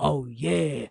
Oh yeah.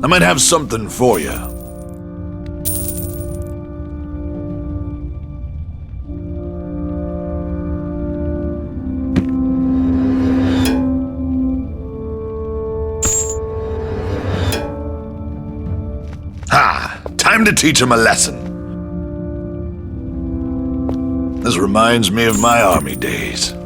I might have something for you. Ha! Time to teach him a lesson. This reminds me of my army days.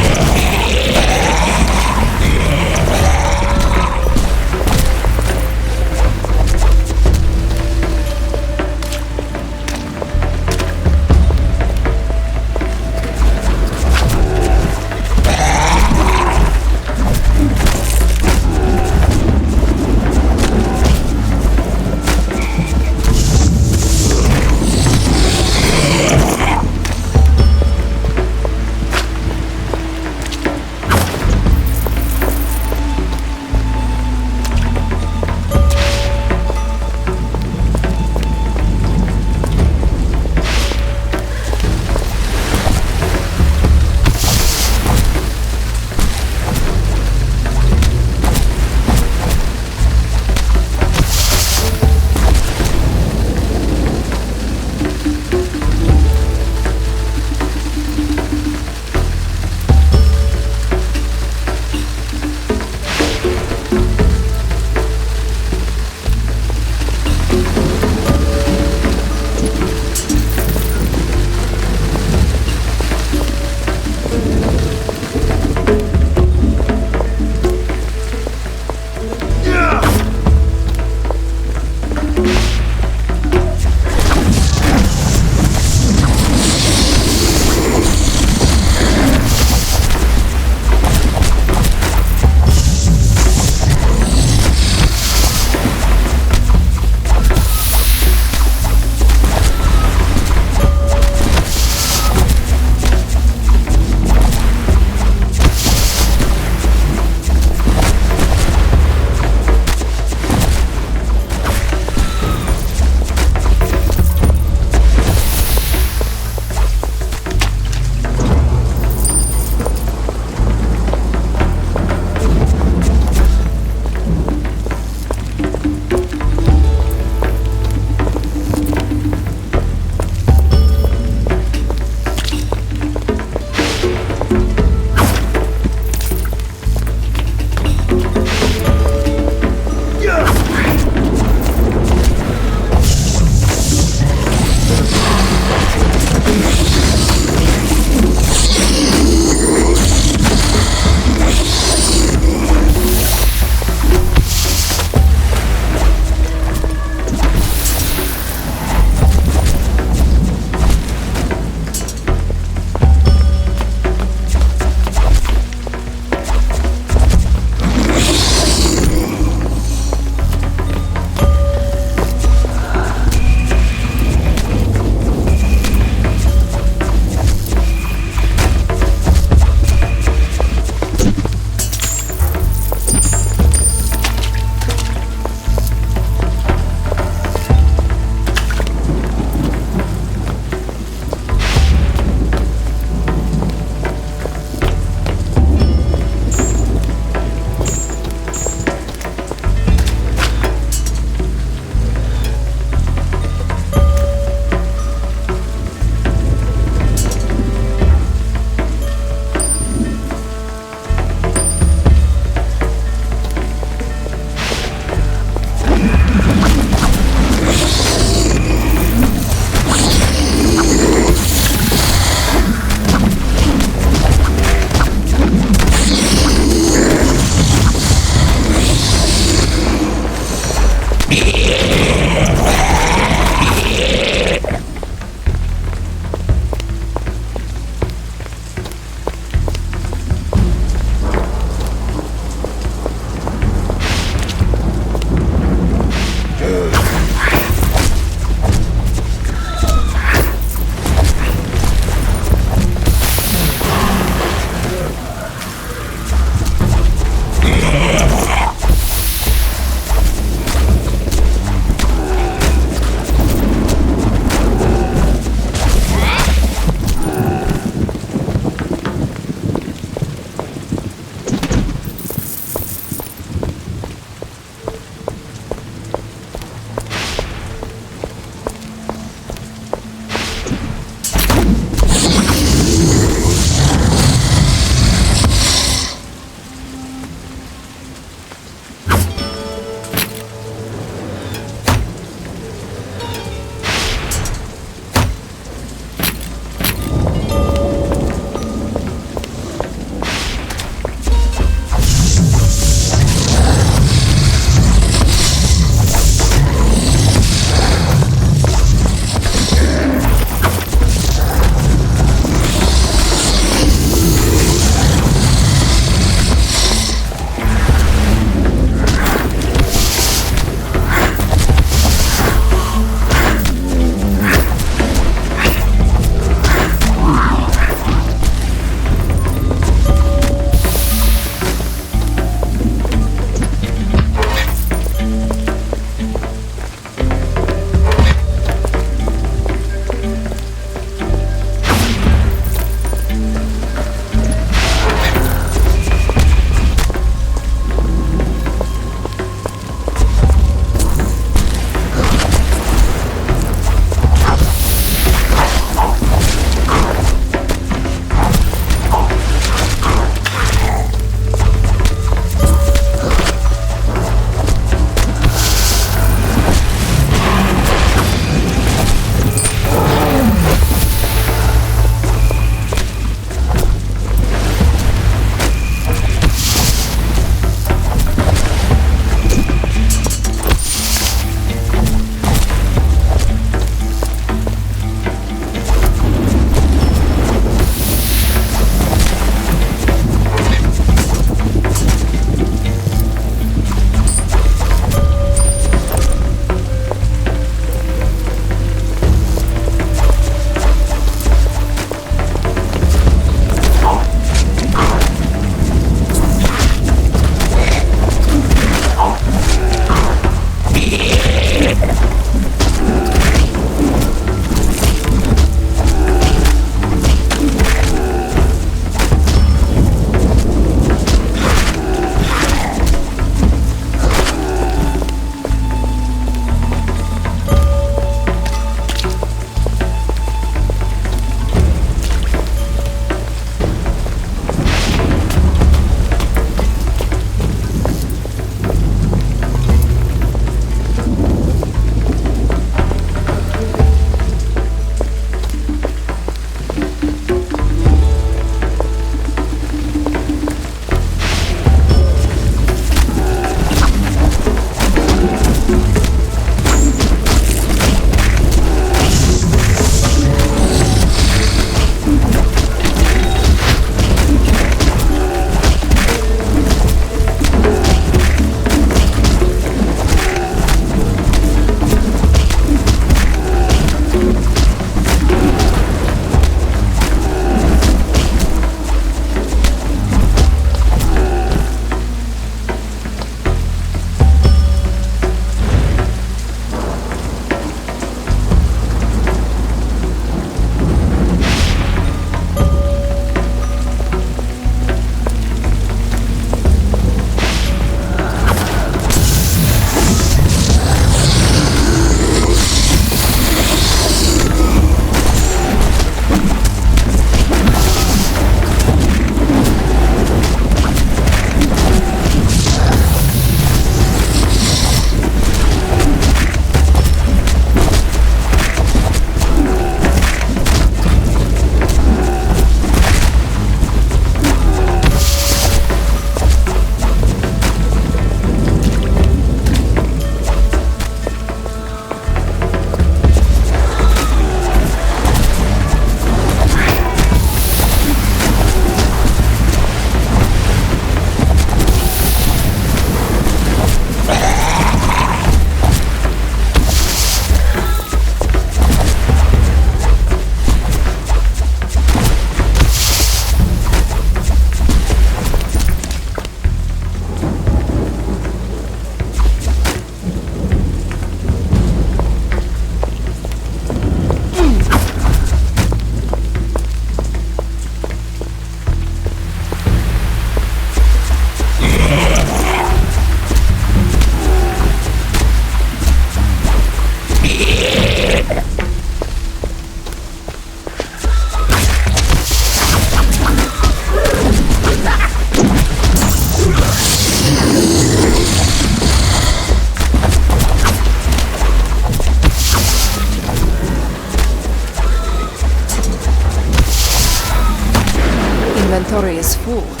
is full.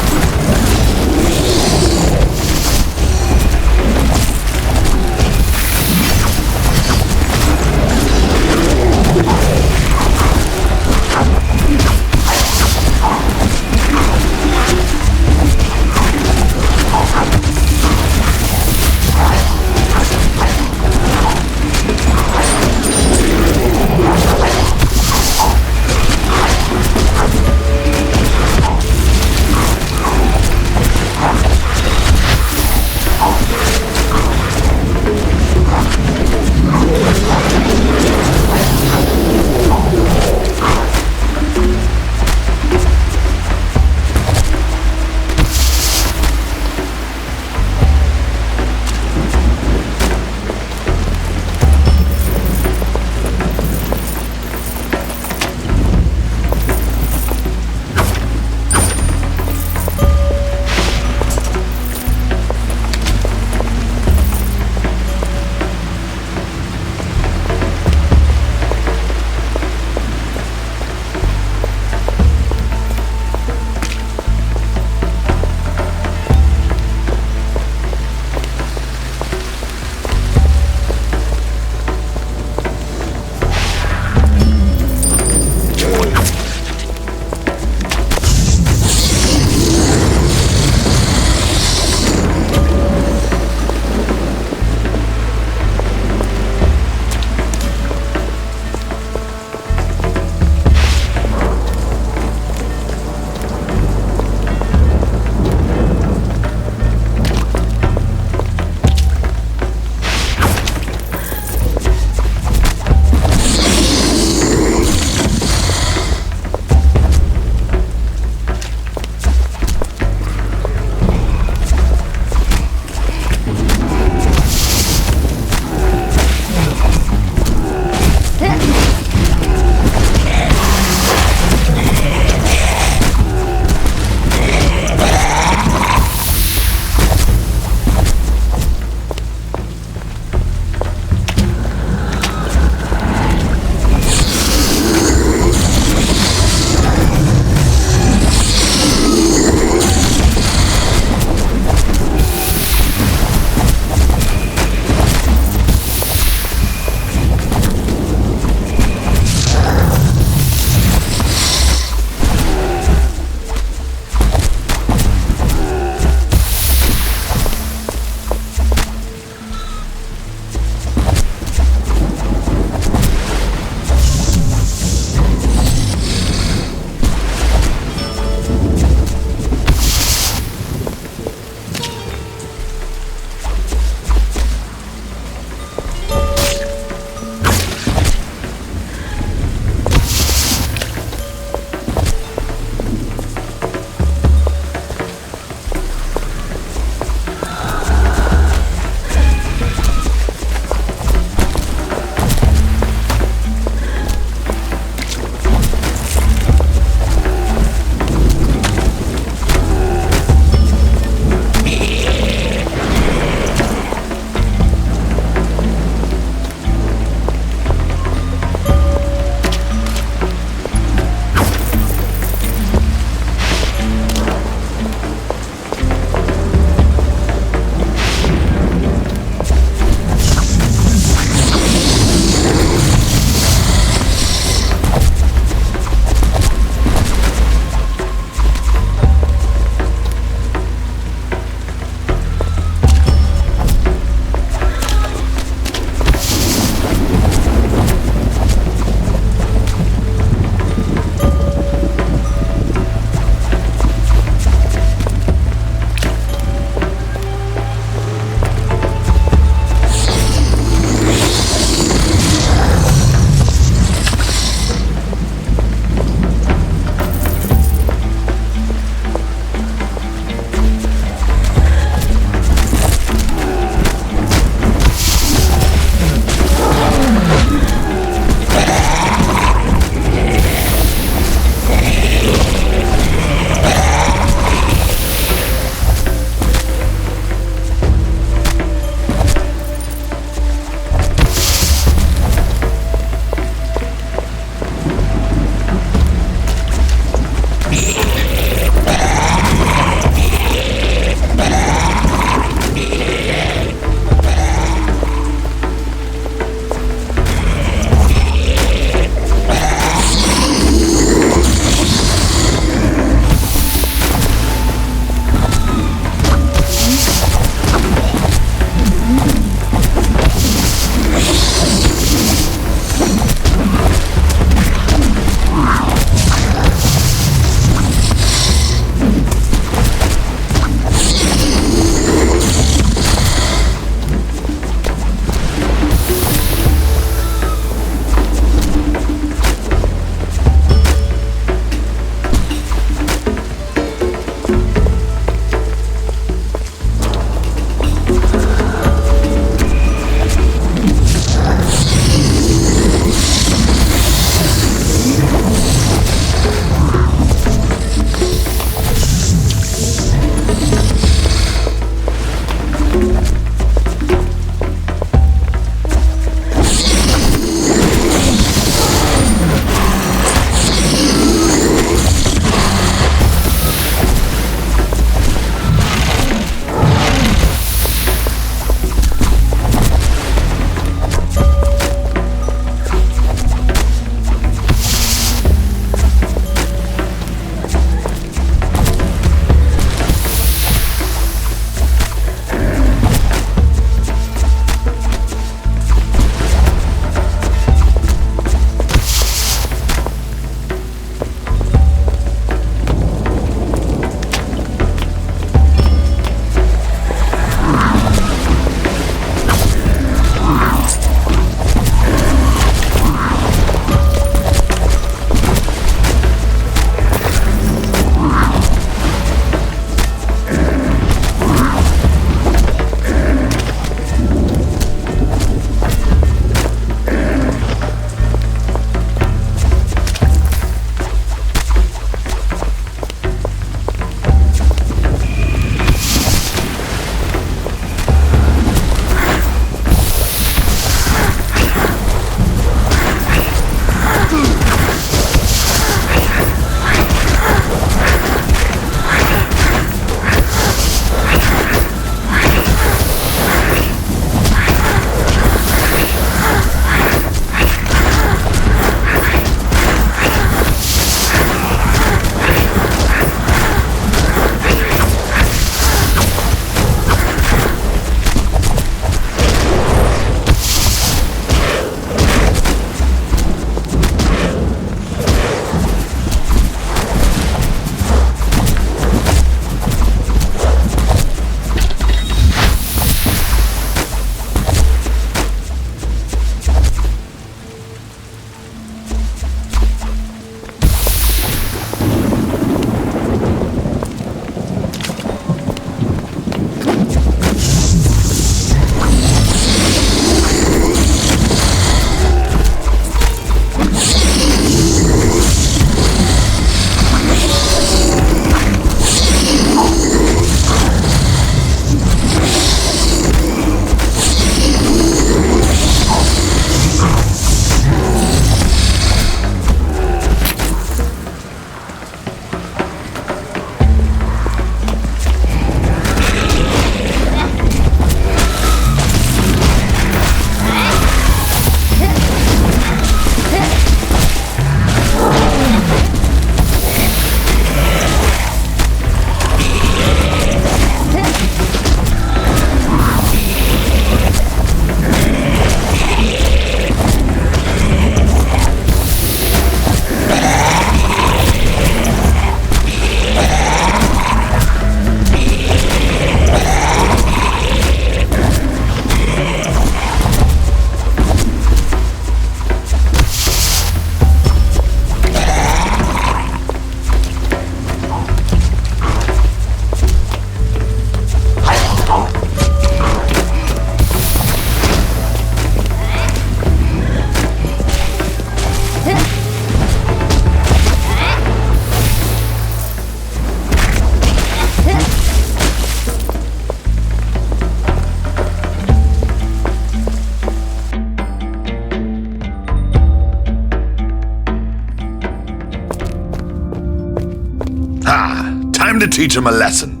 to teach him a lesson.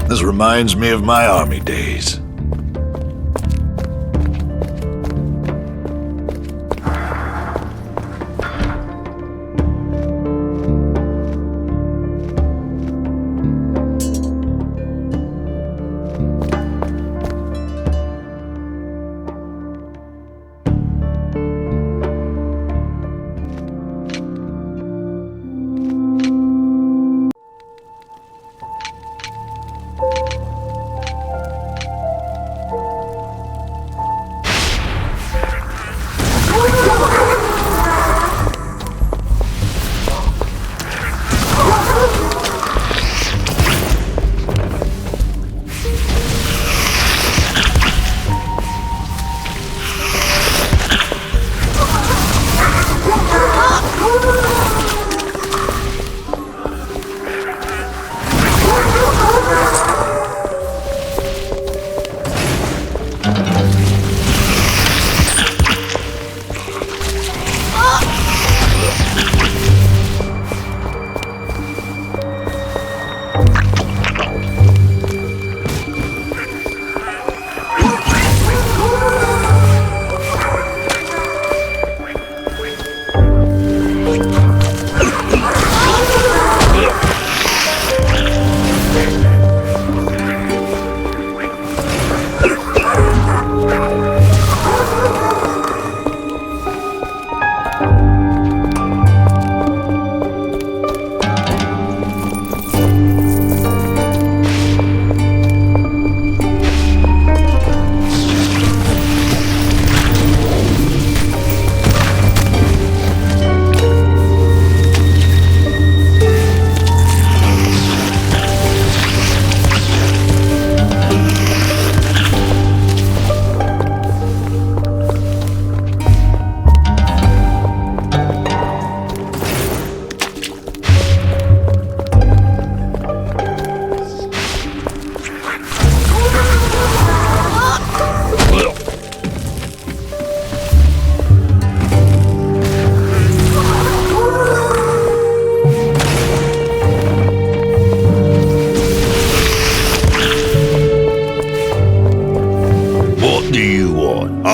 This reminds me of my army days.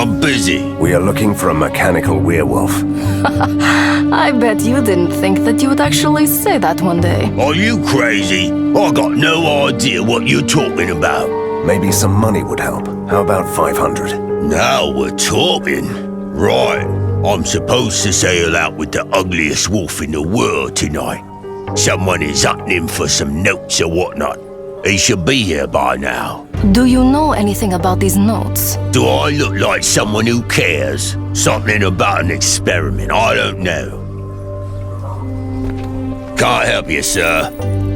I'm busy. We are looking for a mechanical werewolf. I bet you didn't think that you would actually say that one day. Are you crazy? I got no idea what you're talking about. Maybe some money would help. How about 500? Now we're talking. Right. I'm supposed to sail out with the ugliest wolf in the world tonight. Someone is hunting him for some notes or whatnot. He should be here by now. Do you know anything about these notes? Do I look like someone who cares? Something about an experiment, I don't know. Can't help you, sir.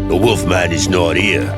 The Wolfman is not here.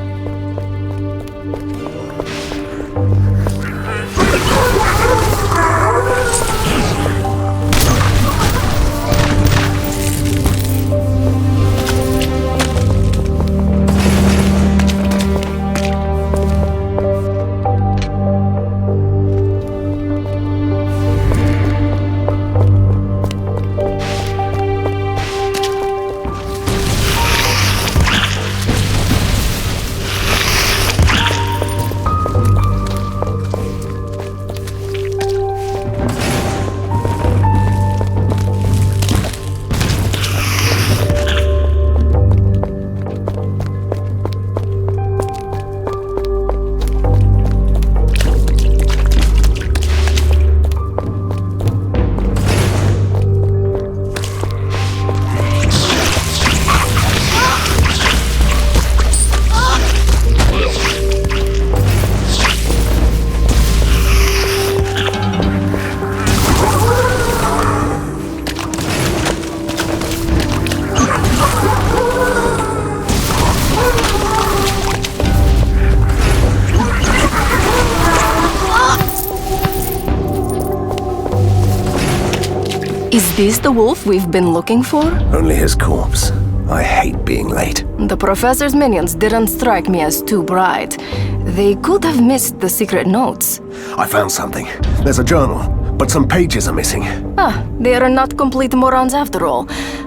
Is this the wolf we've been looking for? Only his corpse. I hate being late. The professor's minions didn't strike me as too bright. They could have missed the secret notes. I found something. There's a journal, but some pages are missing. Ah, they are not complete morons after all.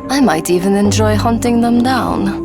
I might even enjoy hunting them down.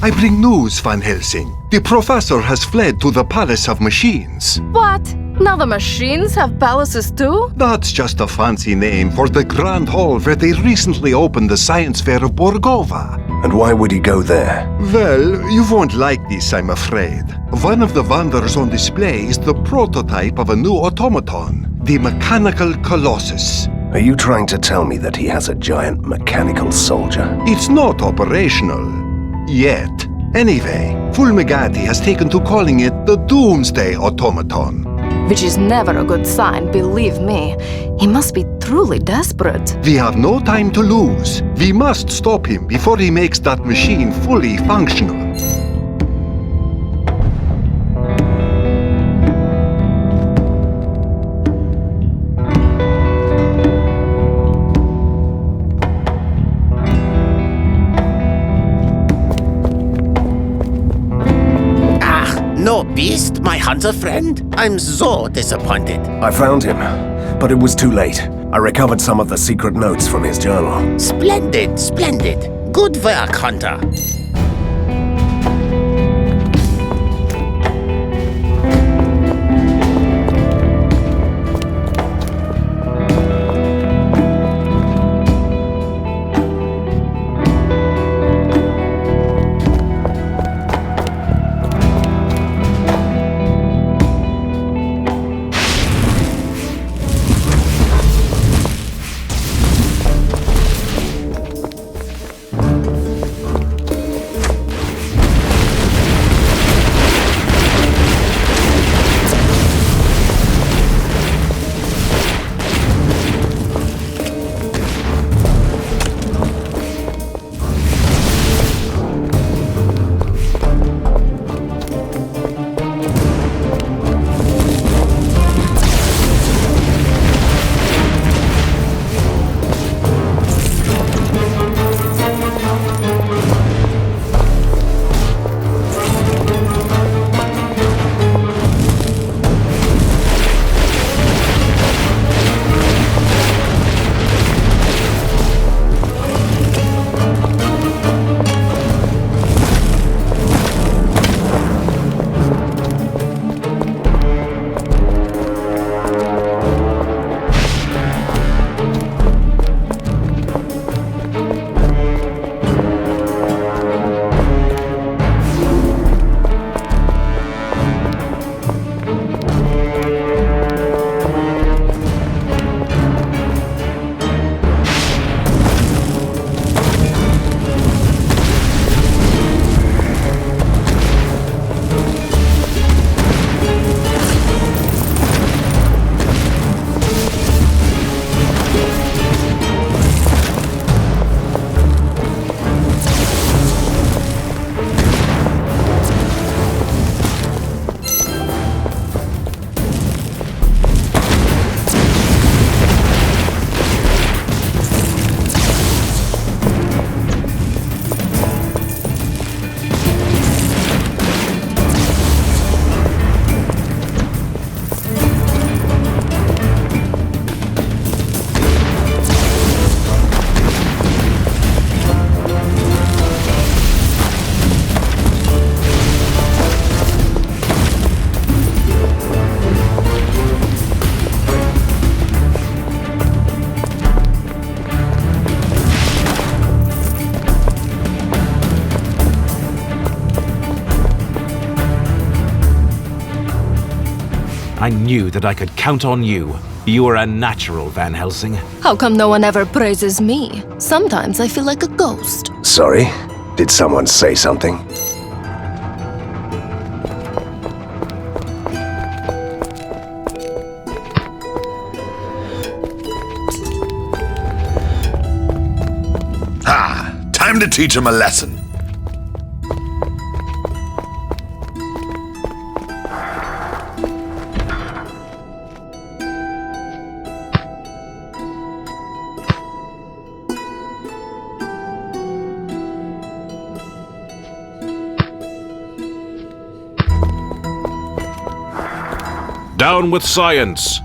I bring news, Van Helsing. The professor has fled to the Palace of Machines. What? Now the machines have palaces too? That's just a fancy name for the grand hall where they recently opened the science fair of Borgova. And why would he go there? Well, you won't like this, I'm afraid. One of the wonders on display is the prototype of a new automaton, the Mechanical Colossus. Are you trying to tell me that he has a giant mechanical soldier? It's not operational. Yet. Anyway, Fulmigati has taken to calling it the Doomsday Automaton. Which is never a good sign, believe me. He must be truly desperate. We have no time to lose. We must stop him before he makes that machine fully functional. No beast, my hunter friend? I'm so disappointed. I found him, but it was too late. I recovered some of the secret notes from his journal. Splendid, splendid. Good work, hunter. I knew that I could count on you. You are a natural, Van Helsing. How come no one ever praises me? Sometimes I feel like a ghost. Sorry? Did someone say something? Time to teach him a lesson. Down with science!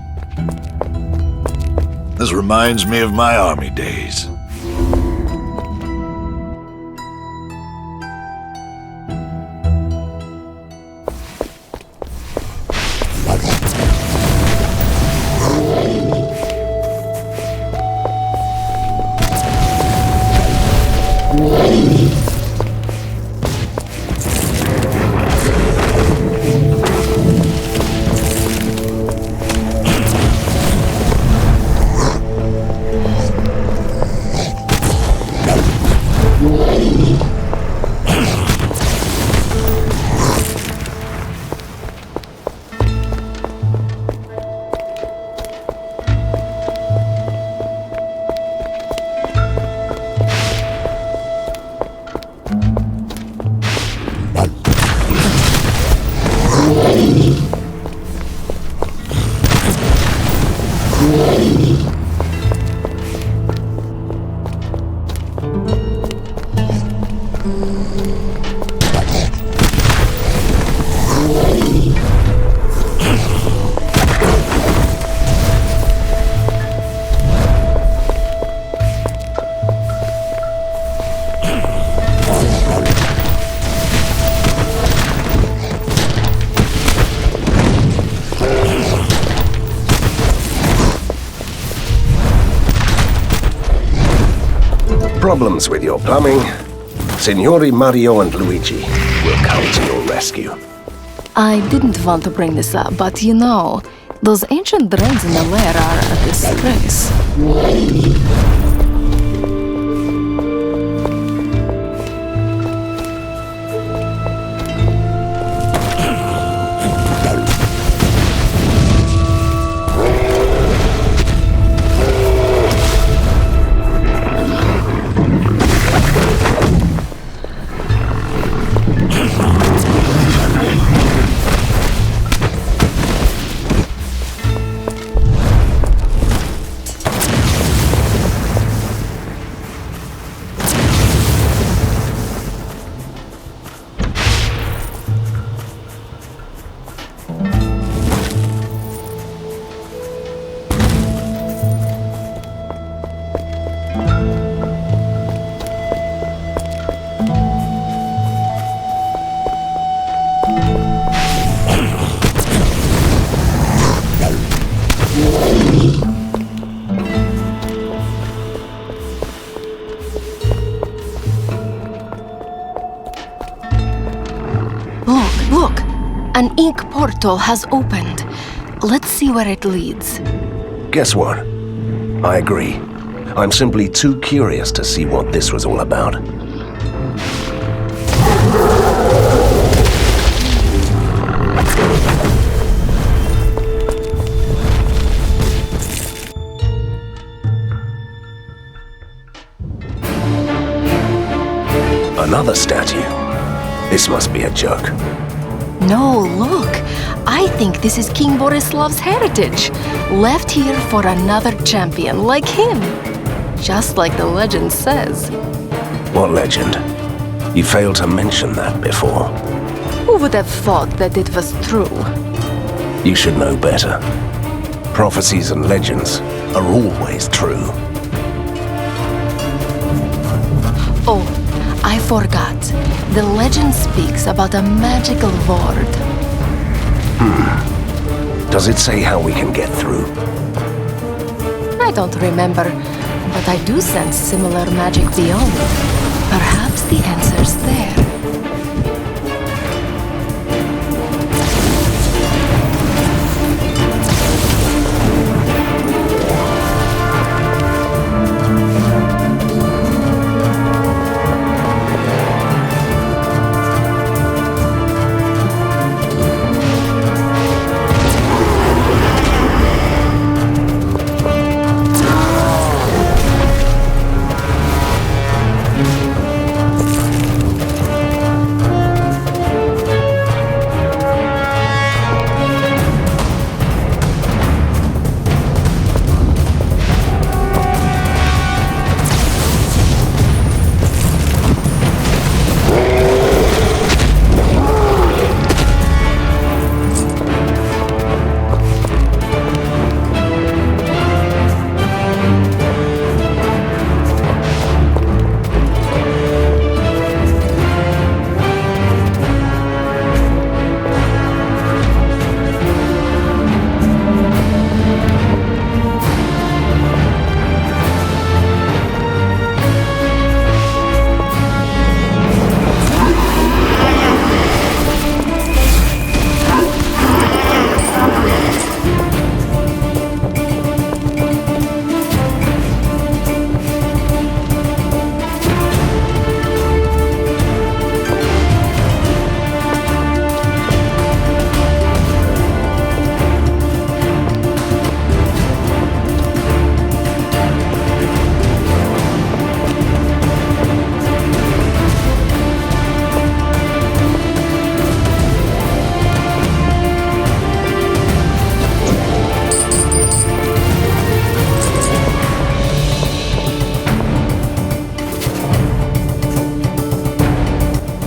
This reminds me of my army days. Problems with your plumbing? Signori Mario and Luigi will come to your rescue. I didn't want to bring this up, but you know, those ancient drains in the lair are a disgrace. Look! An ink portal has opened. Let's see where it leads. Guess what? I agree. I'm simply too curious to see what this was all about. Another statue. This must be a joke. No, look. I think this is King Borislav's heritage. Left here for another champion like him. Just like the legend says. What legend? You failed to mention that before. Who would have thought that it was true? You should know better. Prophecies and legends are always true. Oh, I forgot. The legend speaks about a magical ward. Does it say how we can get through? I don't remember, but I do sense similar magic beyond. Perhaps the answer's there.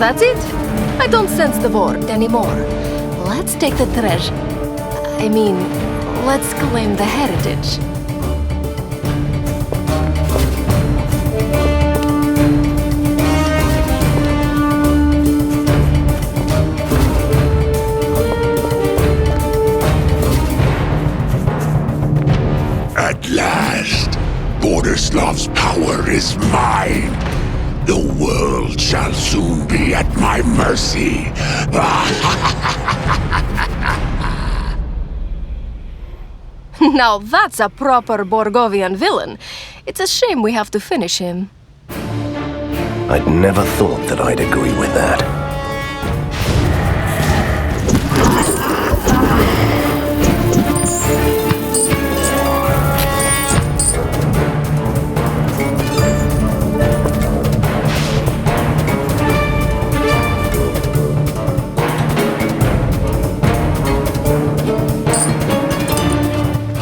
That's it? I don't sense the word anymore. Let's take the treasure. I mean, let's claim the heritage. At last, Borislav's power is mine. The world shall soon be at my mercy. Now that's a proper Borgovian villain. It's a shame we have to finish him. I'd never thought that I'd agree with that.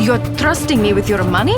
You're trusting me with your money?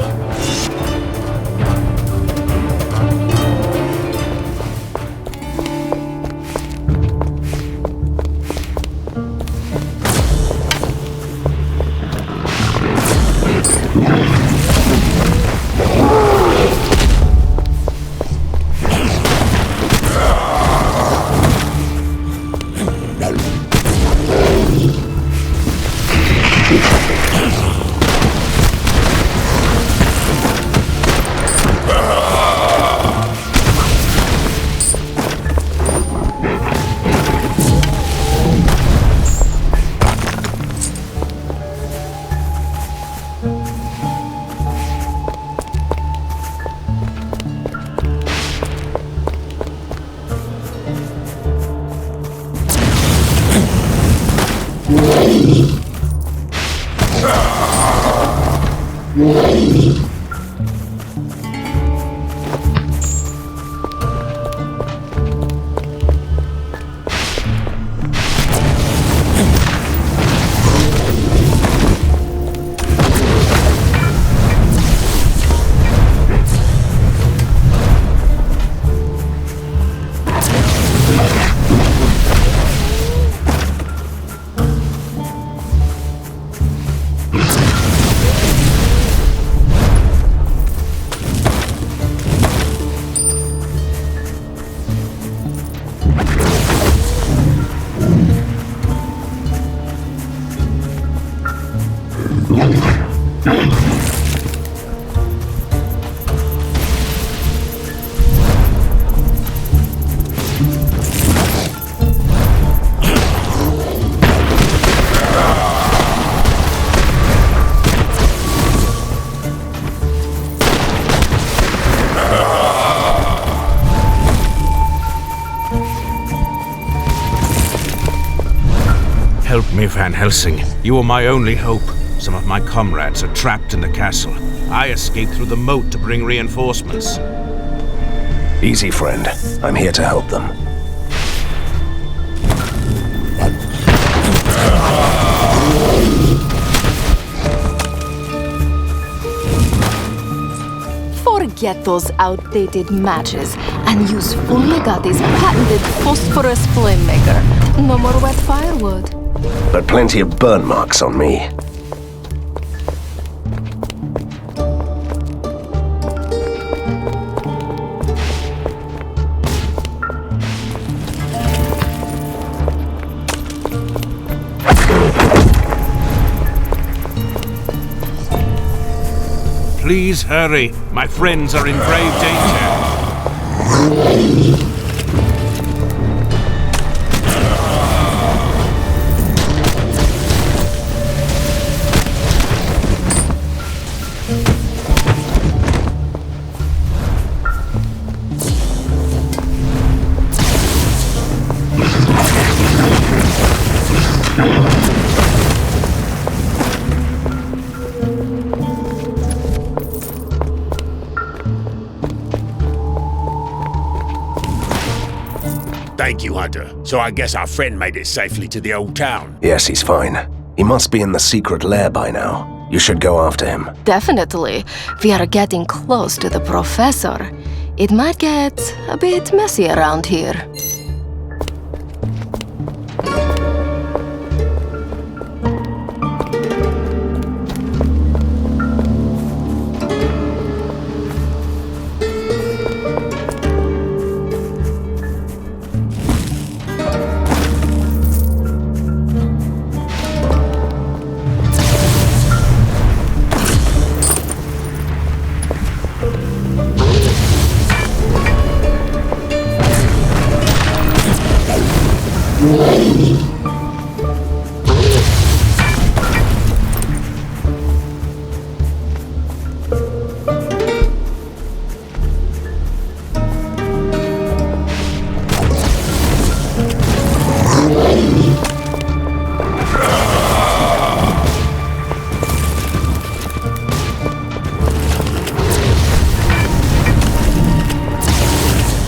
Help me, Van Helsing. You are my only hope. Some of my comrades are trapped in the castle. I escaped through the moat to bring reinforcements. Easy, friend. I'm here to help them. Forget those outdated matches and use Fuligati's patented phosphorus flame maker. No more wet firewood. But plenty of burn marks on me. Please hurry. My friends are in grave danger. Thank you, Hunter. So I guess our friend made it safely to the old town. Yes, he's fine. He must be in the secret lair by now. You should go after him. Definitely. We are getting close to the professor. It might get a bit messy around here.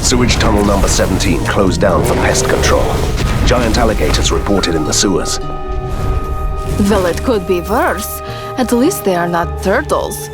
Sewage tunnel number 17 closed down for pest control. Giant alligators reported in the sewers. Well, it could be worse. At least they are not turtles.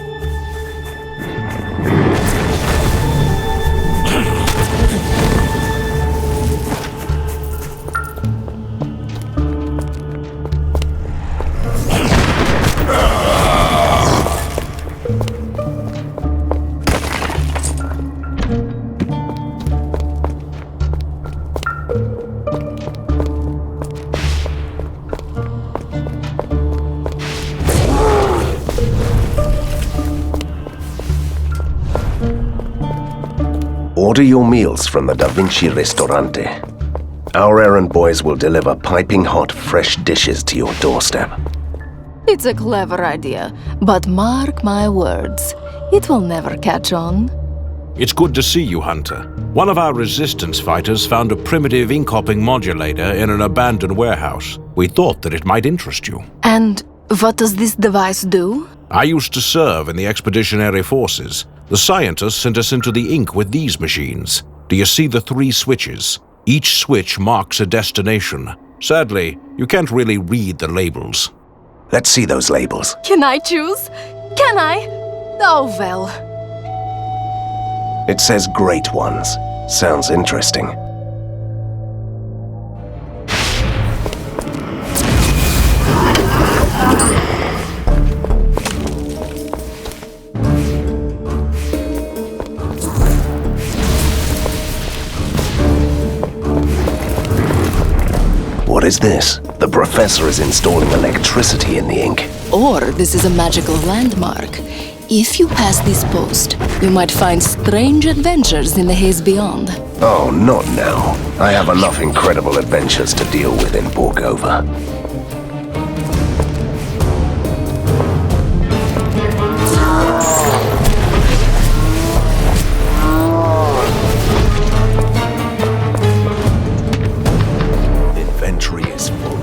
Order your meals from the Da Vinci Ristorante. Our errand boys will deliver piping hot, fresh dishes to your doorstep. It's a clever idea, but mark my words, it will never catch on. It's good to see you, Hunter. One of our resistance fighters found a primitive ink-hopping modulator in an abandoned warehouse. We thought that it might interest you. And what does this device do? I used to serve in the expeditionary forces. The scientists sent us into the ink with these machines. Do you see the 3 switches? Each switch marks a destination. Sadly, you can't really read the labels. Let's see those labels. Can I choose? Can I? Oh well. It says Great Ones. Sounds interesting. What is this? The professor is installing electricity in the ink. Or this is a magical landmark. If you pass this post, you might find strange adventures in the haze beyond. Oh, not now. I have enough incredible adventures to deal with in Borgova. Inventory is full.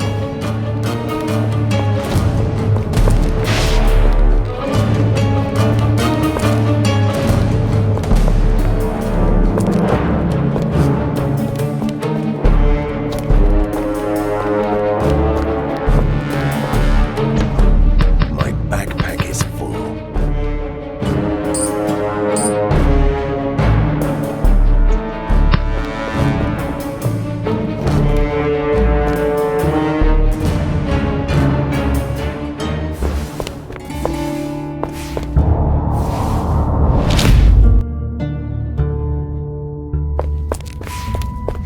My backpack is full.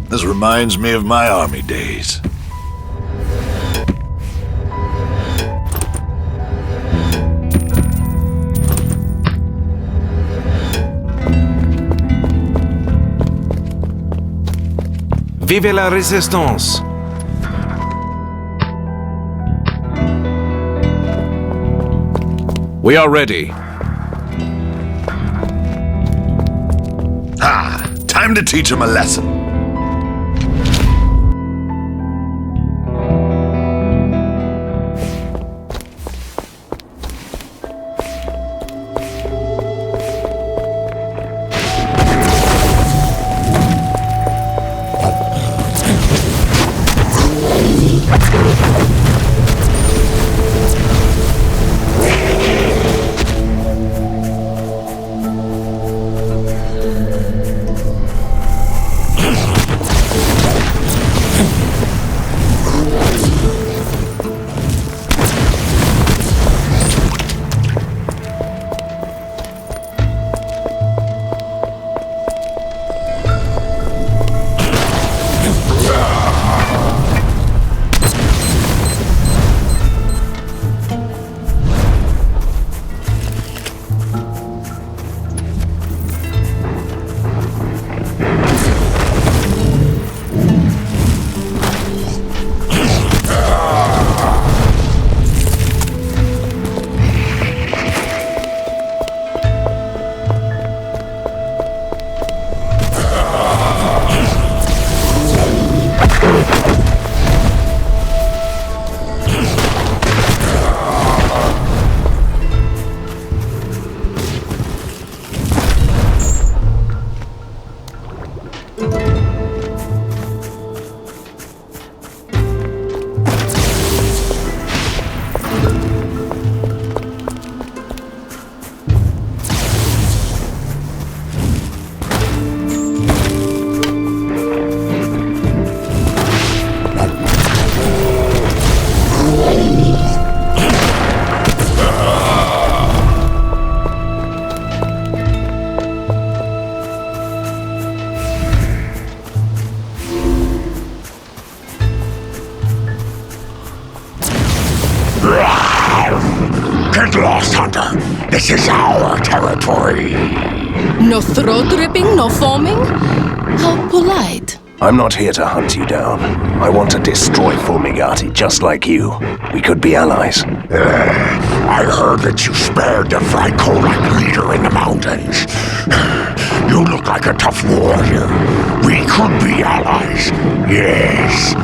This reminds me of my army days. Vive la résistance! We are ready. Ah, time to teach him a lesson. lost, Hunter. This is our territory. No throat ripping, no foaming? How polite. I'm not here to hunt you down. I want to destroy Fulmigati just like you. We could be allies. I heard that you spared the Vrykolac leader in the mountains. You look like a tough warrior. We could be allies, yes.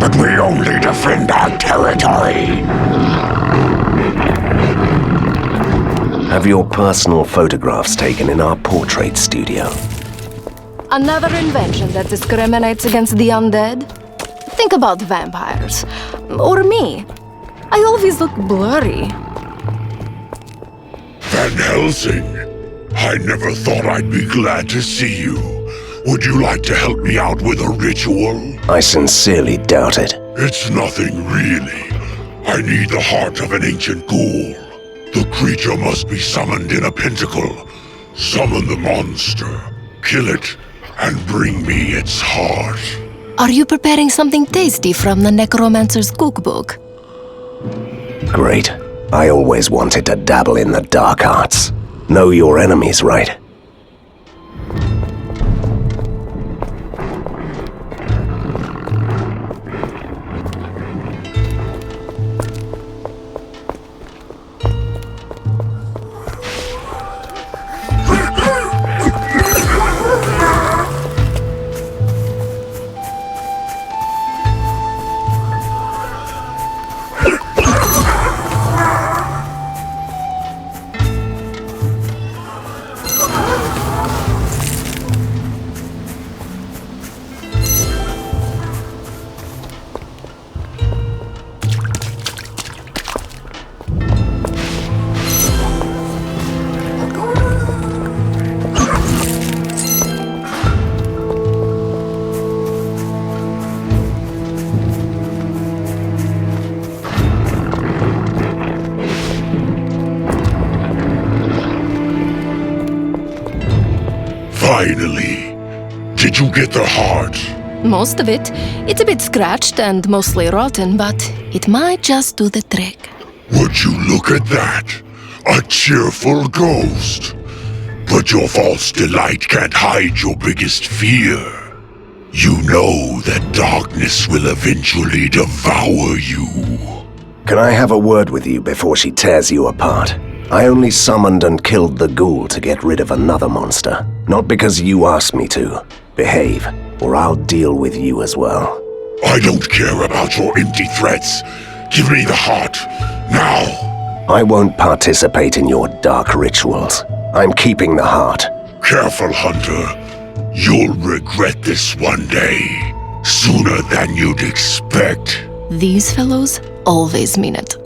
But we only defend our territory. Have your personal photographs taken in our portrait studio. Another invention that discriminates against the undead? Think about vampires. Or me. I always look blurry. Van Helsing, I never thought I'd be glad to see you. Would you like to help me out with a ritual? I sincerely doubt it. It's nothing really. I need the heart of an ancient ghoul. The creature must be summoned in a pentacle. Summon the monster, kill it, and bring me its heart. Are you preparing something tasty from the necromancer's cookbook? Great. I always wanted to dabble in the dark arts. Know your enemies, right? Finally. Did you get the heart? Most of it. It's a bit scratched and mostly rotten, but it might just do the trick. Would you look at that? A cheerful ghost. But your false delight can't hide your biggest fear. You know that darkness will eventually devour you. Can I have a word with you before she tears you apart? I only summoned and killed the ghoul to get rid of another monster. Not because you asked me to. Behave, or I'll deal with you as well. I don't care about your empty threats. Give me the heart, now. I won't participate in your dark rituals. I'm keeping the heart. Careful, Hunter. You'll regret this one day. Sooner than you'd expect. These fellows always mean it.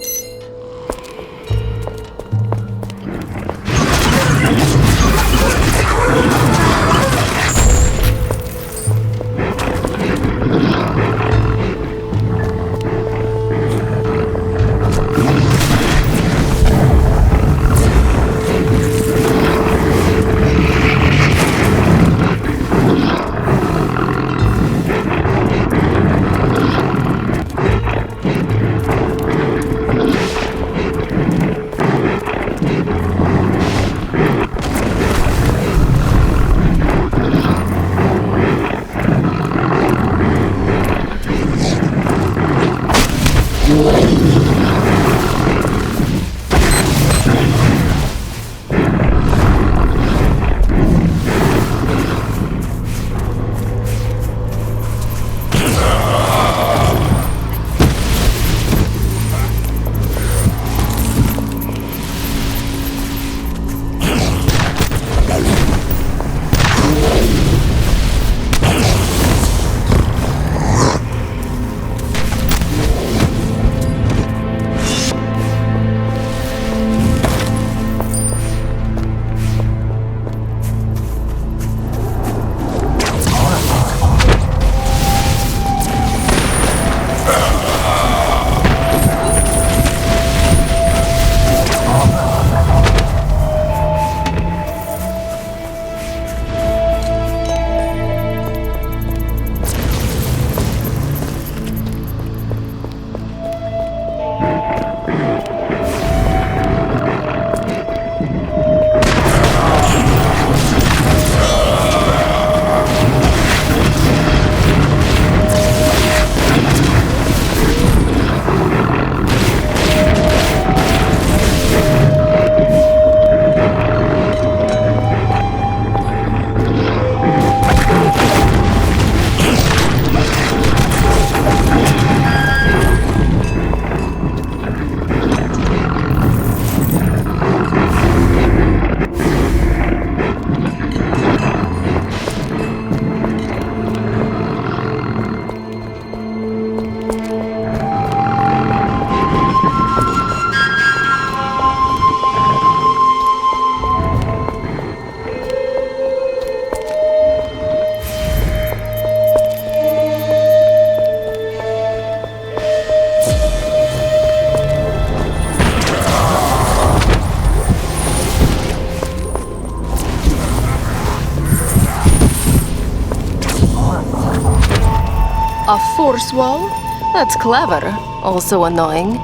A force wall? That's clever, also annoying.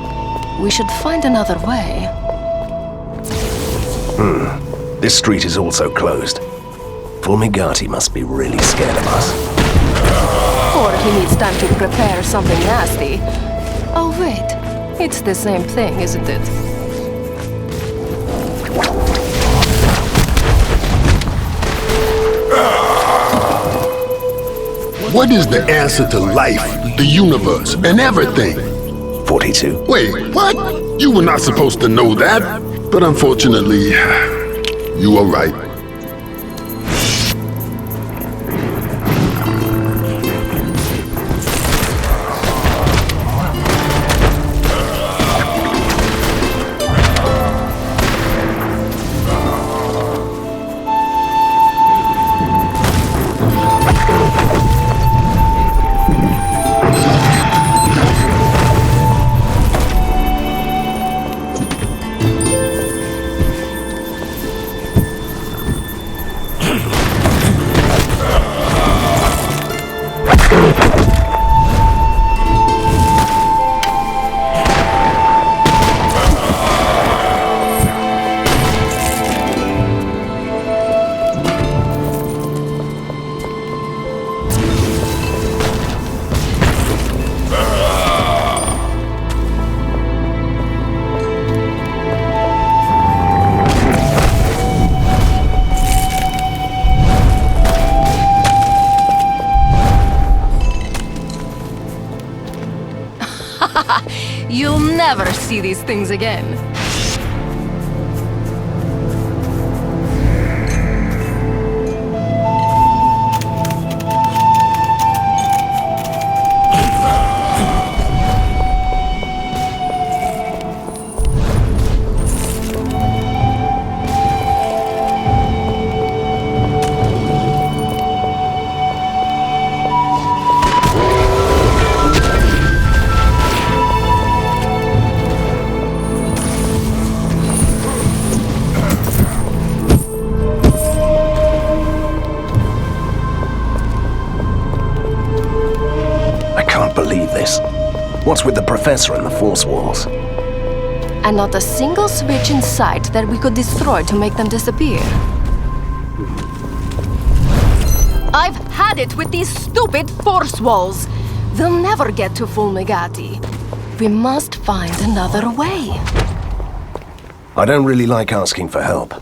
We should find another way. This street is also closed. Fulmigati must be really scared of us. Or he needs time to prepare something nasty. Oh wait, it's the same thing, isn't it? What is the answer to life, the universe, and everything? 42. Wait, what? You were not supposed to know that. But unfortunately, you are right. You'll never see these things again. What's with the professor and the force walls? And not a single switch in sight that we could destroy to make them disappear. I've had it with these stupid force walls. They'll never get to Fulmigati. We must find another way. I don't really like asking for help,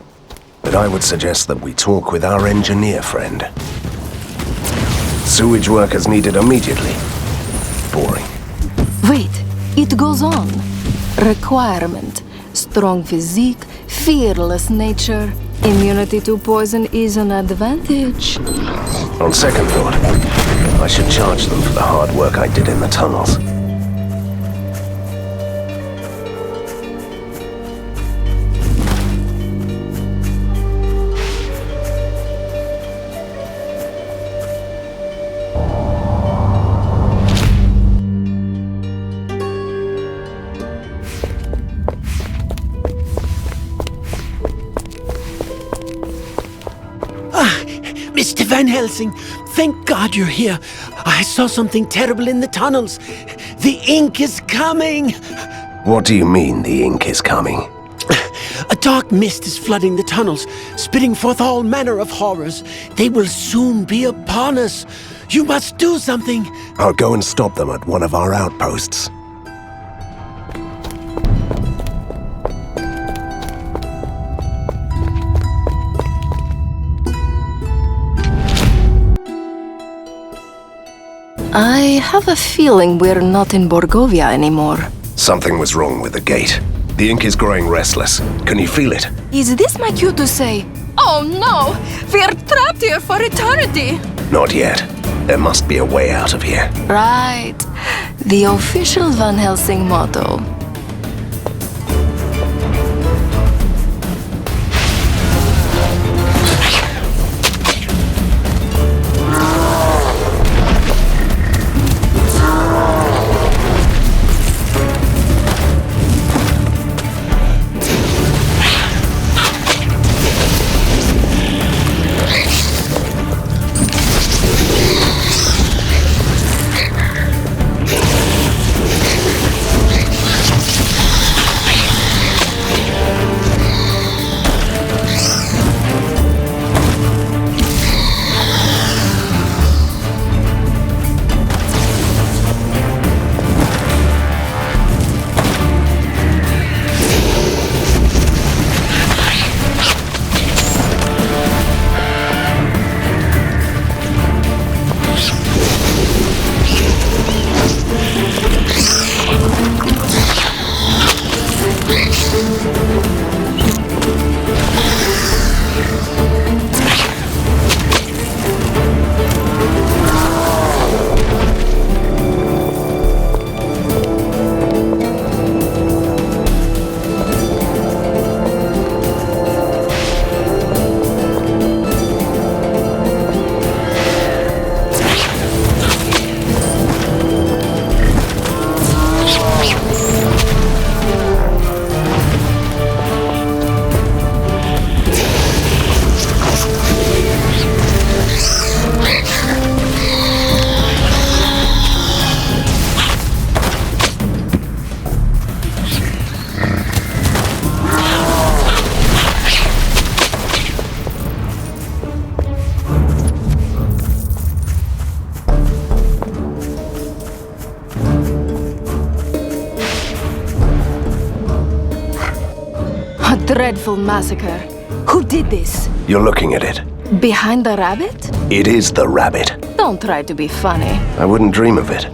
but I would suggest that we talk with our engineer friend. Sewage workers needed immediately. Boring. Wait, it goes on. Requirement: strong physique, fearless nature. Immunity to poison is an advantage. On second thought, I should charge them for the hard work I did in the tunnels. Mr. Van Helsing, thank God you're here. I saw something terrible in the tunnels. The ink is coming. What do you mean the ink is coming? A dark mist is flooding the tunnels, spitting forth all manner of horrors. They will soon be upon us. You must do something. I'll go and stop them at one of our outposts. I have a feeling we're not in Borgovia anymore. Something was wrong with the gate. The ink is growing restless. Can you feel it? Is this my cue to say, "Oh no, we're trapped here for eternity"? Not yet. There must be a way out of here. Right. The official Van Helsing motto. dreadful massacre. Who did this? You're looking at it. Behind the rabbit? It is the rabbit. Don't try to be funny. I wouldn't dream of it.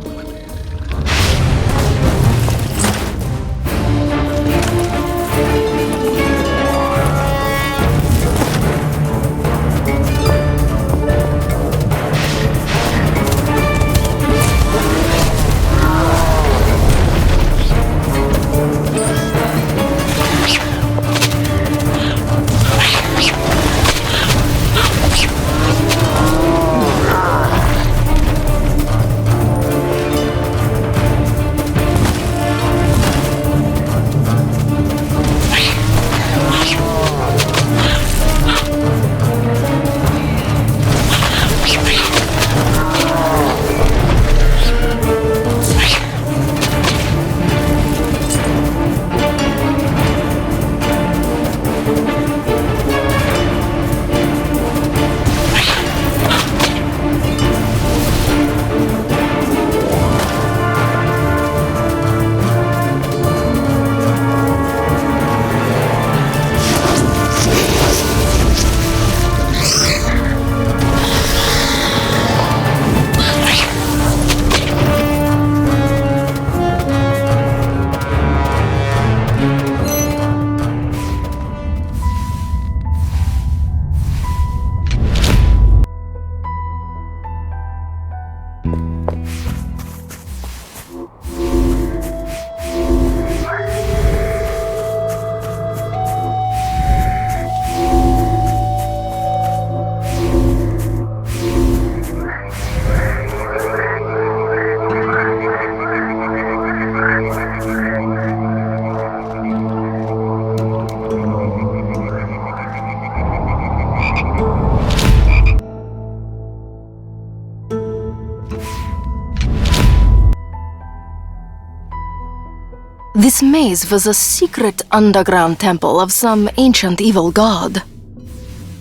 This maze was a secret underground temple of some ancient evil god.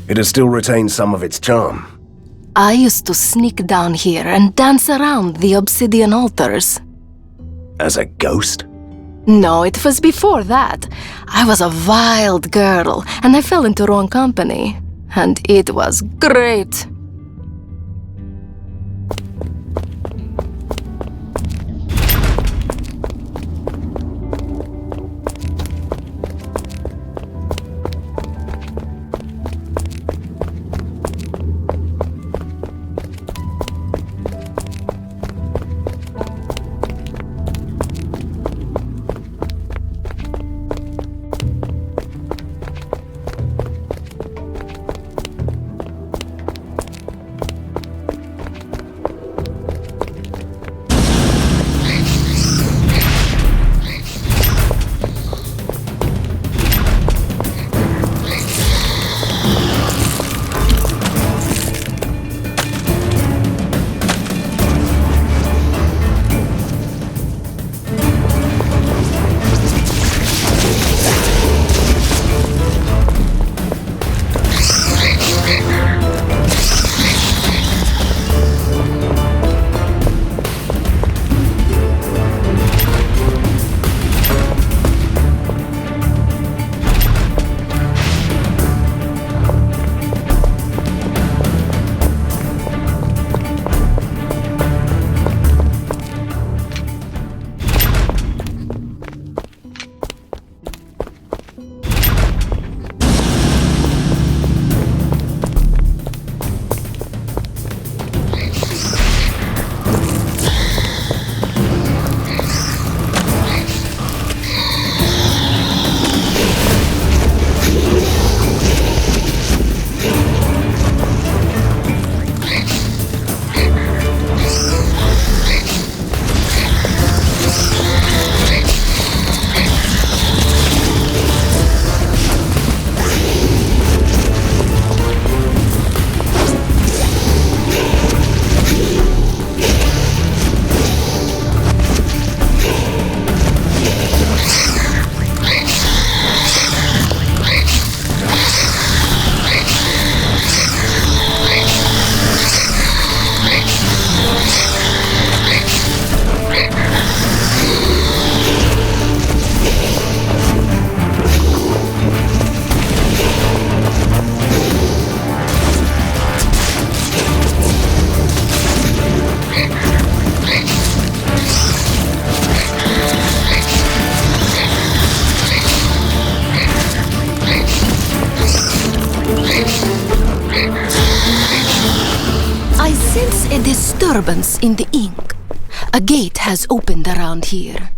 It has still retained some of its charm. I used to sneak down here and dance around the obsidian altars. As a ghost? No, it was before that. I was a wild girl, and I fell into wrong company. And it was great. I sense a disturbance in the ink. A gate has opened around here.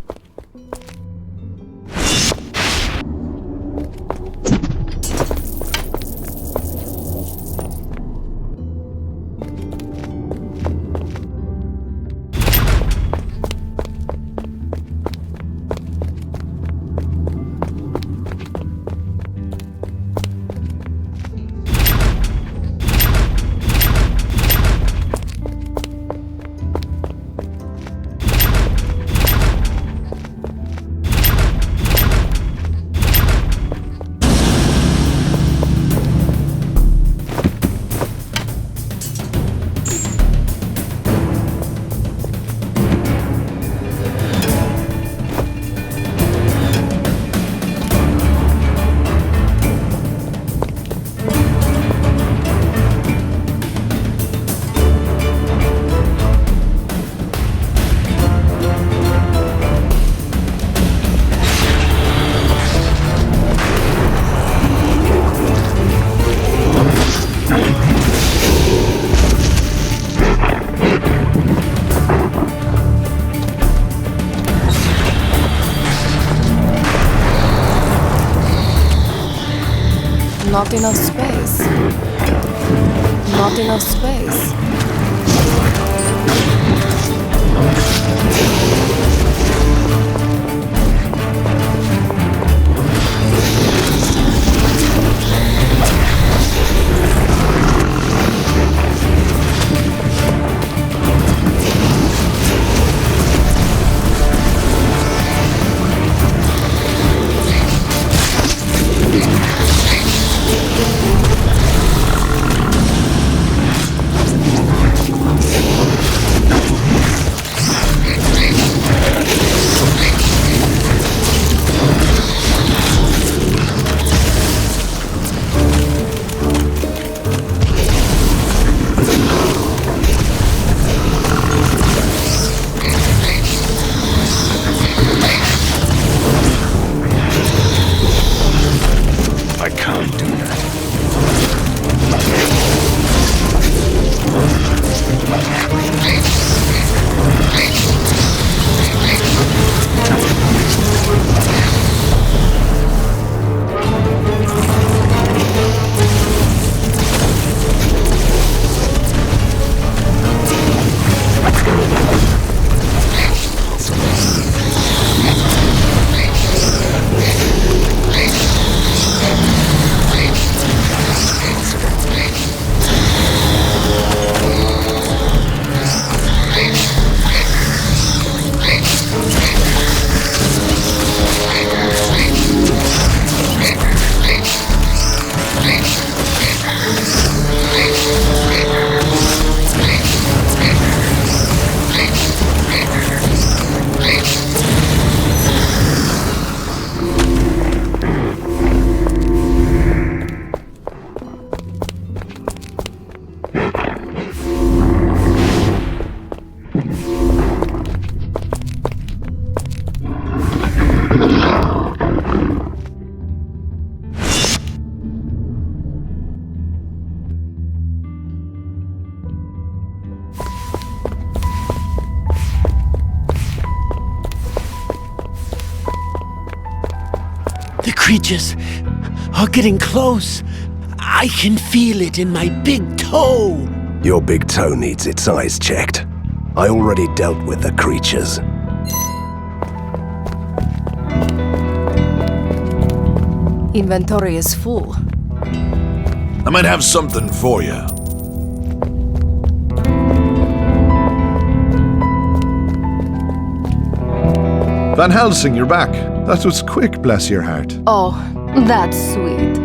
Not enough space. Not enough space. The creatures are getting close. I can feel it in my big toe. Your big toe needs its eyes checked. I already dealt with the creatures. Inventory is full. I might have something for you. Van Helsing, you're back. That was quick, bless your heart. Oh, that's sweet.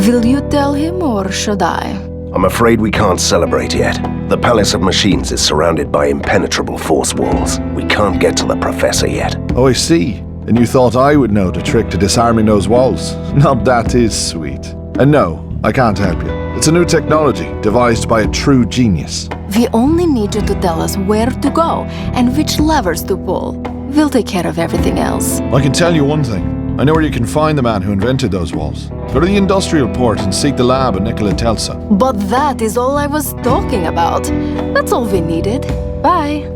Will you tell him or should I? I'm afraid we can't celebrate yet. The Palace of Machines is surrounded by impenetrable force walls. We can't get to the Professor yet. Oh, I see. And you thought I would know the trick to disarming those walls. Now that is sweet. And no, I can't help you. It's a new technology, devised by a true genius. We only need you to tell us where to go and which levers to pull. We'll take care of everything else. I can tell you one thing. I know where you can find the man who invented those walls. Go to the industrial port and seek the lab at Nikola Tesla. But that is all I was talking about. That's all we needed. Bye.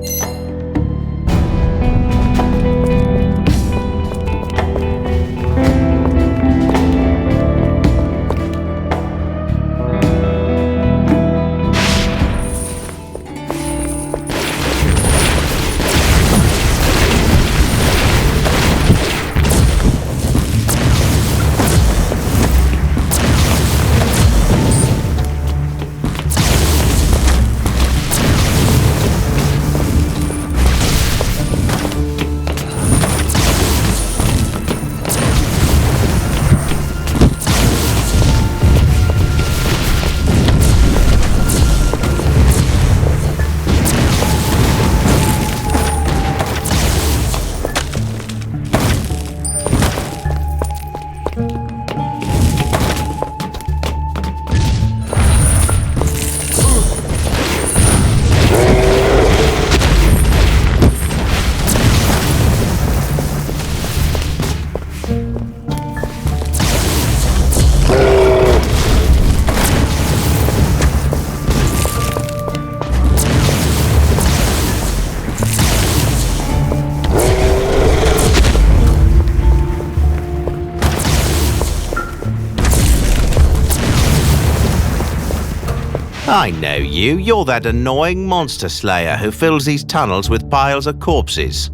I know you. You're that annoying monster slayer who fills these tunnels with piles of corpses.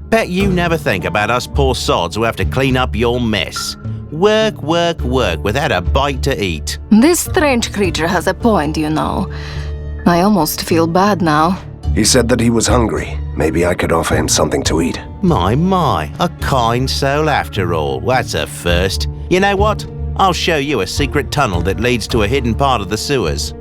Bet you never think about us poor sods who have to clean up your mess. Work, work, work without a bite to eat. This strange creature has a point, you know. I almost feel bad now. He said that he was hungry. Maybe I could offer him something to eat. My, a kind soul after all. That's a first. You know what? I'll show you a secret tunnel that leads to a hidden part of the sewers.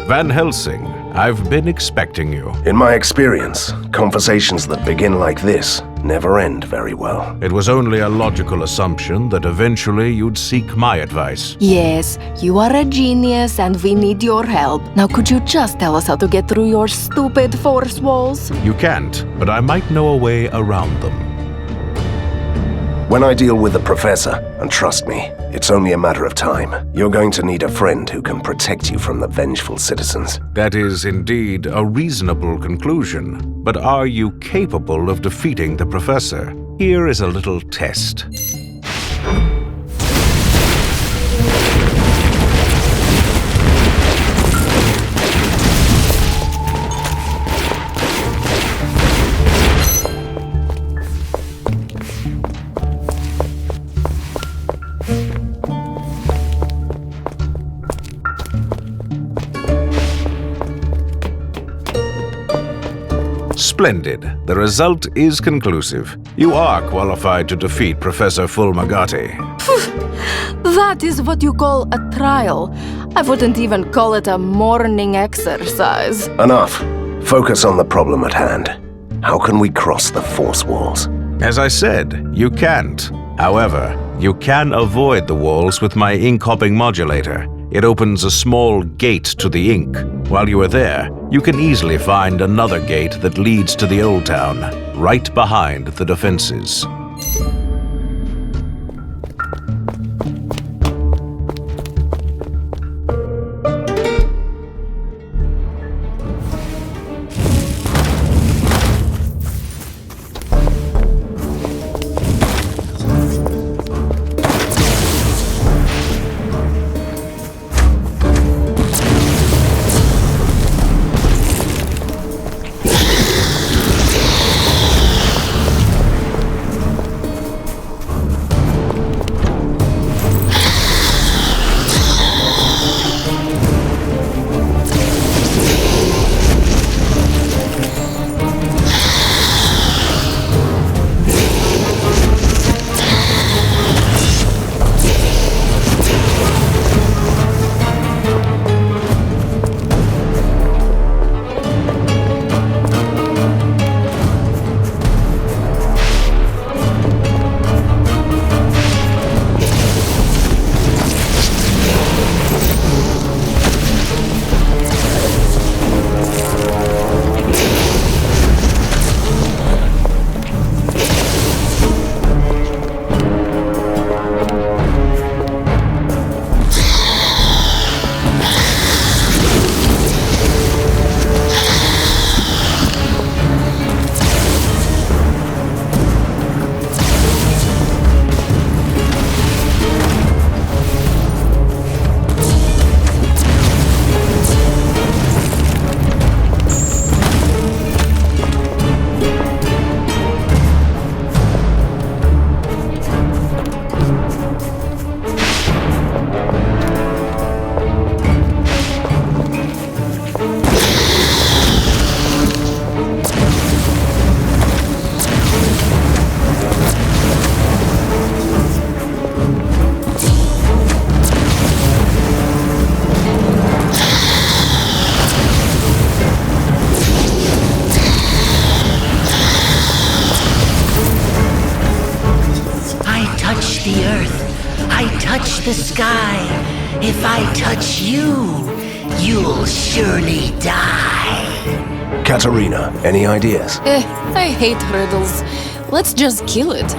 Van Helsing, I've been expecting you. In my experience, conversations that begin like this never end very well. It was only a logical assumption that eventually you'd seek my advice. Yes, you are a genius and we need your help. Now could you just tell us how to get through your stupid force walls? You can't, but I might know a way around them. When I deal with the professor, and trust me, it's only a matter of time, you're going to need a friend who can protect you from the vengeful citizens. That is indeed a reasonable conclusion. But are you capable of defeating the professor? Here is a little test. Splendid. The result is conclusive. You are qualified to defeat Professor Fulmagati. That is what you call a trial. I wouldn't even call it a morning exercise. Enough. Focus on the problem at hand. How can we cross the force walls? As I said, you can't. However, you can avoid the walls with my ink-hopping modulator. It opens a small gate to the ink. While you are there, you can easily find another gate that leads to the old town, right behind the defenses. the sky. If I touch you, you'll surely die. Katerina, any ideas? I hate riddles. Let's just kill it.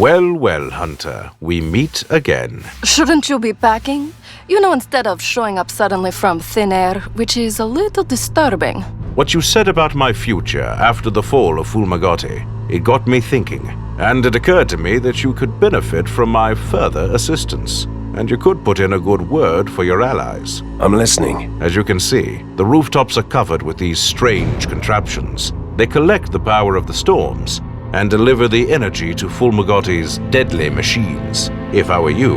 Well, well, Hunter, we meet again. Shouldn't you be packing? You know, instead of showing up suddenly from thin air, which is a little disturbing. What you said about my future after the fall of Fulmagoti, it got me thinking. And it occurred to me that you could benefit from my further assistance. And you could put in a good word for your allies. I'm listening. As you can see, the rooftops are covered with these strange contraptions. They collect the power of the storms and deliver the energy to Fulmagoti's deadly machines. If I were you,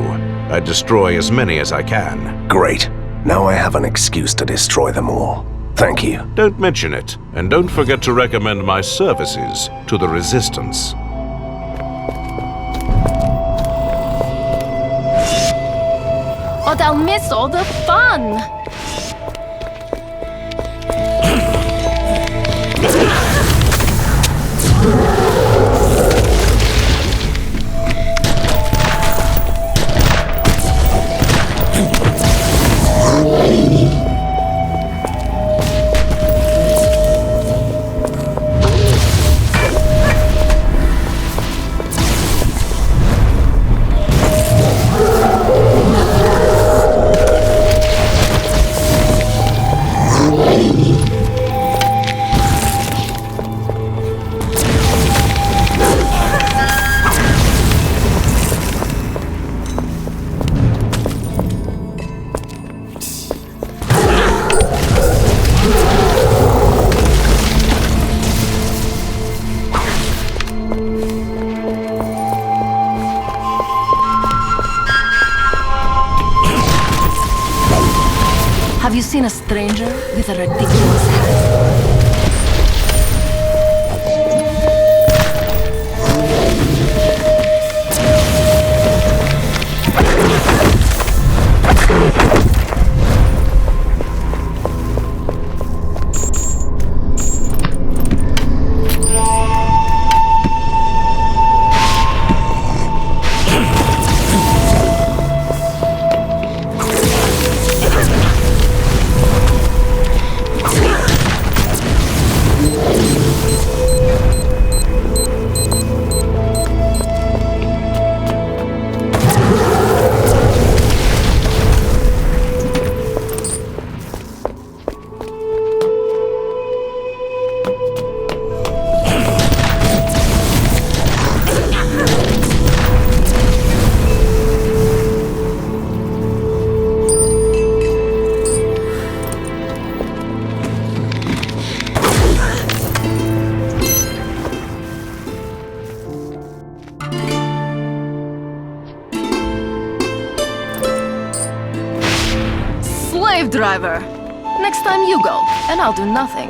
I'd destroy as many as I can. Great. Now I have an excuse to destroy them all. Thank you. Don't mention it, and don't forget to recommend my services to the Resistance. Or they'll miss all the fun! Have you seen a stranger with a ridiculous hat? slave driver. Next time you go, and I'll do nothing.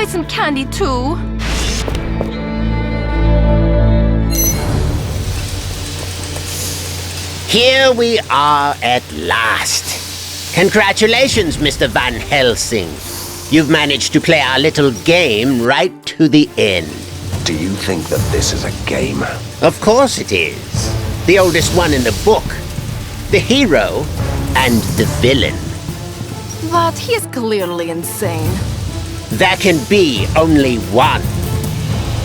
Some candy too. Here we are at last. Congratulations, Mr. Van Helsing. You've managed to play our little game right to the end. Do you think that this is a game? Of course it is. The oldest one in the book. The hero and the villain. But he is clearly insane. There can be only one.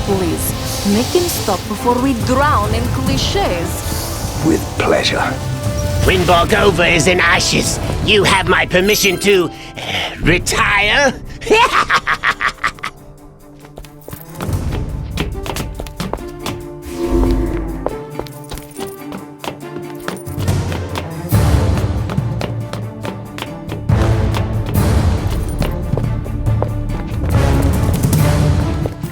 Please, make him stop before we drown in cliches. With pleasure. When Borgova is in ashes, you have my permission to retire?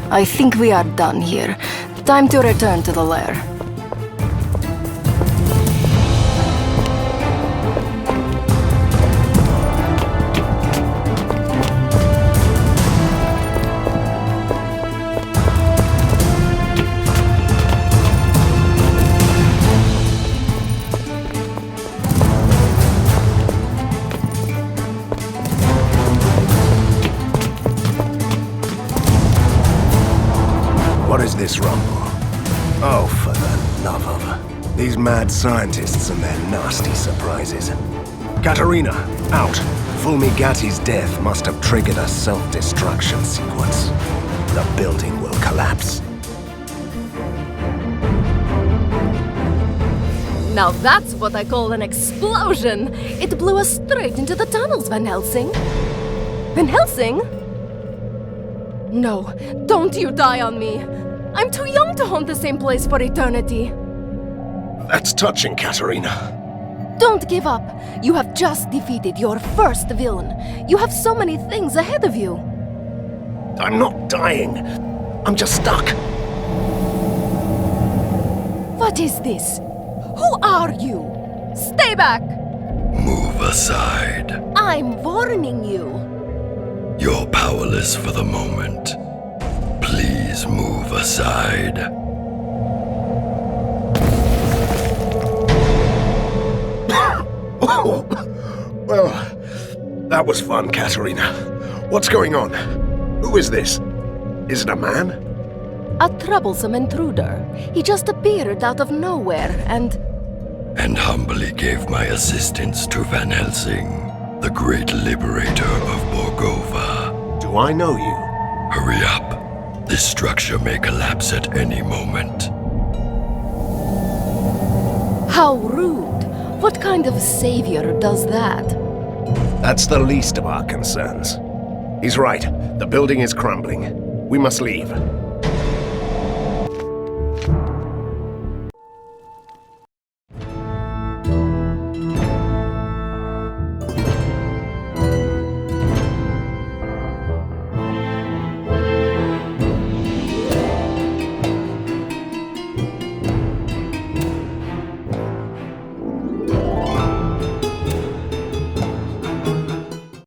I think we are done here. Time to return to the lair. What is this rumble? Oh, for the love of... These mad scientists and their nasty surprises. Katerina, out. Fulmigati's death must have triggered a self-destruction sequence. The building will collapse. Now that's what I call an explosion! It blew us straight into the tunnels, Van Helsing. Van Helsing? No, don't you die on me. I'm too young to haunt the same place for eternity. That's touching, Katerina. Don't give up. You have just defeated your first villain. You have so many things ahead of you. I'm not dying. I'm just stuck. What is this? Who are you? Stay back! Move aside. I'm warning you. You're powerless for the moment. Please move aside. Well, that was fun, Katerina. What's going on? Who is this? Is it a man? A troublesome intruder. He just appeared out of nowhere and humbly gave my assistance to Van Helsing, the great liberator of Borgova. Do I know you? Hurry up. This structure may collapse at any moment. How rude. What kind of savior does that? That's the least of our concerns. He's right. The building is crumbling. We must leave.